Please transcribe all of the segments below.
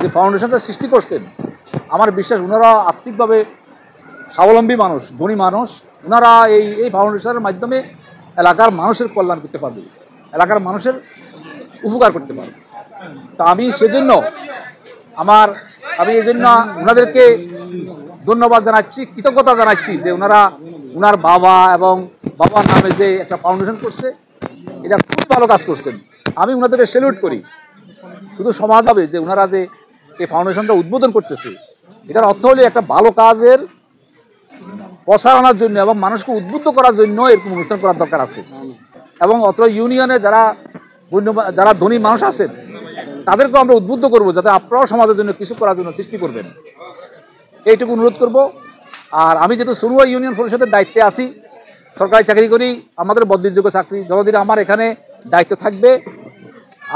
যে ফাউন্ডেশনটা সৃষ্টি করছেন, আমার বিশ্বাস ওনারা আর্থিকভাবে স্বাবলম্বী মানুষ, ধনী মানুষ। ওনারা এই ফাউন্ডেশনের মাধ্যমে এলাকার মানুষের কল্যাণ করতে পারবে, এলাকার মানুষের উপকার করতে পারবে। তা আমি সেজন্য এই জন্য ওনাদেরকে ধন্যবাদ জানাচ্ছি, কৃতজ্ঞতা জানাচ্ছি যে ওনার বাবা এবং বাবার নামে যে একটা ফাউন্ডেশন করছে, এটা খুবই ভালো কাজ করছেন। আমি ওনাদেরকে স্যালুট করি। শুধু সমাজ হবে যে ওনারা যে এই ফাউন্ডেশনটা উদ্বোধন করতেছে, এটার অর্থ হলে একটা ভালো কাজের প্রসারণার জন্য এবং মানুষকে উদ্বুদ্ধ করার জন্য এরকম অনুষ্ঠান করার দরকার আছে। এবং অত্র ইউনিয়নে যারা ধনী মানুষ আছেন তাদেরকে আমরা উদ্বুদ্ধ করবো যাতে আপনারাও সমাজের জন্য কিছু করার জন্য সৃষ্টি করবেন, এইটুকু অনুরোধ করব। আর আমি যেহেতু সনুয়া ইউনিয়ন পরিষদের দায়িত্বে আছি, সরকারি চাকরি করি, আমাদের বদলিযোগ্য চাকরি, যতদিন আমার এখানে দায়িত্ব থাকবে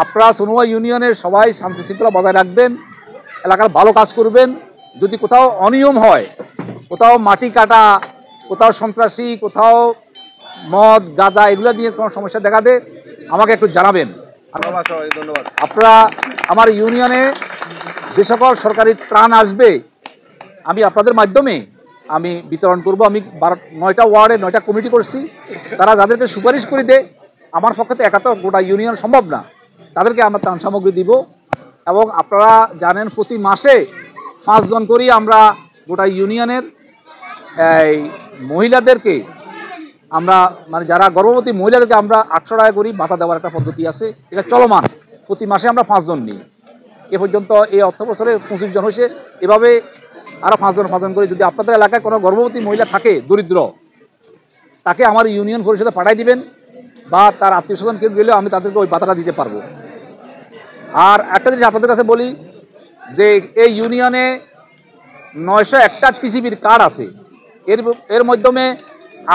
আপনারা সনুয়া ইউনিয়নের সবাই শান্তি শৃঙ্খলা বজায় রাখবেন, এলাকার ভালো কাজ করবেন। যদি কোথাও অনিয়ম হয়, কোথাও মাটি কাটা, কোথাও সন্ত্রাসী, কোথাও মদ গাঁজা এগুলো নিয়ে কোনো সমস্যা দেখা দেয় আমাকে একটু জানাবেন। ধন্যবাদ। আপনারা আমার ইউনিয়নে যে সকল সরকারি ত্রাণ আসবে আমি আপনাদের মাধ্যমে আমি বিতরণ করব। আমি 9টা ওয়ার্ডে 9টা কমিটি করছি, তারা যাদেরকে সুপারিশ করে দেয়, আমার পক্ষে তো একা তো গোটা ইউনিয়ন সম্ভব না, তাদেরকে আমরা ত্রাণ সামগ্রী দিব। এবং আপনারা জানেন প্রতি মাসে 5 জন করেই আমরা গোটা ইউনিয়নের এই মহিলাদেরকে আমরা মানে যারা গর্ভবতী মহিলাদেরকে আমরা 800 টাকা করে ভাতা দেওয়ার একটা পদ্ধতি আছে, এটা চলমান। প্রতি মাসে আমরা 5 জন নিই। এ পর্যন্ত এই অর্থ বছরে 25 জন হয়েছে। এভাবে আরও 5 জন করে যদি আপনাদের এলাকায় কোনো গর্ভবতী মহিলা থাকে দরিদ্র, তাকে আমার ইউনিয়ন পরিষদে পাঠাই দিবেন, বা তার আত্মীয় স্বজন কেউ গেলেও আমি তাদেরকে ওই ভাতাটা দিতে পারবো। আর একটা জিনিস আপনাদের কাছে বলি যে এই ইউনিয়নে 901টা টিসিবির কার্ড আছে, এর মাধ্যমে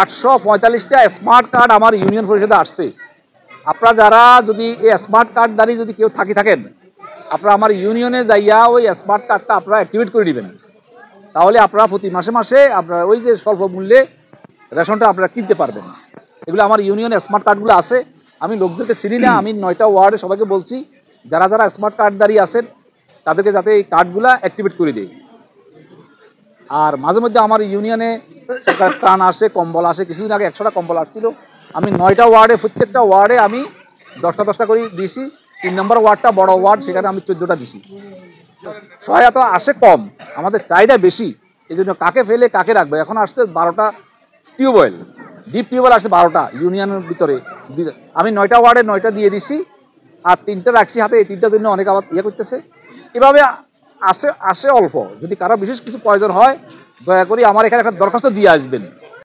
845টা স্মার্ট কার্ড আমার ইউনিয়ন পরিষদে আসছে। আপনারা যারা যদি এই স্মার্ট কার্ড দাঁড়িয়ে যদি কেউ থাকেন, আপনারা আমার ইউনিয়নে যাইয়া ওই স্মার্ট কার্ডটা আপনারা অ্যাক্টিভেট করে দিবেন। তাহলে আপনারা প্রতি মাসে আপনারা ওই যে স্বল্প মূল্যে রেশনটা আপনারা কিনতে পারবেন। এগুলো আমার ইউনিয়নে স্মার্ট কার্ডগুলো আছে। আমি লোকদেরকে চিনি না, আমি 9টা ওয়ার্ডে সবাইকে বলছি যারা যারা স্মার্ট কার্ড দাঁড়িয়ে আছেন তাদেরকে যাতে এই কার্ডগুলো অ্যাক্টিভেট করে দেয়। আর মাঝে মধ্যে আমার ইউনিয়নে সরকার ত্রাণ আসে, কম্বল আসে। কিছুদিন আগে 100টা কম্বল আসছিল। আমি 9টা ওয়ার্ডে প্রত্যেকটা ওয়ার্ডে আমি 10টা করে দিয়েছি। 3 নম্বর ওয়ার্ডটা বড় ওয়ার্ড, সেখানে আমি 14টা দিছি। সহায়তা আসে কম, আমাদের চাহিদা বেশি, এই জন্য কাকে ফেলে কাকে রাখবে। এখন আসছে 12টা টিউবওয়েল, ডিপ টিউবওয়েল আসছে 12টা ইউনিয়নের ভিতরে। আমি 9টা ওয়ার্ডে 9টা দিয়ে দিছি, আর 3টা রাখছি হাতে। এই 3টার জন্য অনেক আবার করতেছে। এভাবে আসে অল্প। যদি কারো বিশেষ কিছু প্রয়োজন হয় দয়া করে আমার এখানে একটা দরখাস্ত দিয়ে আসবেন।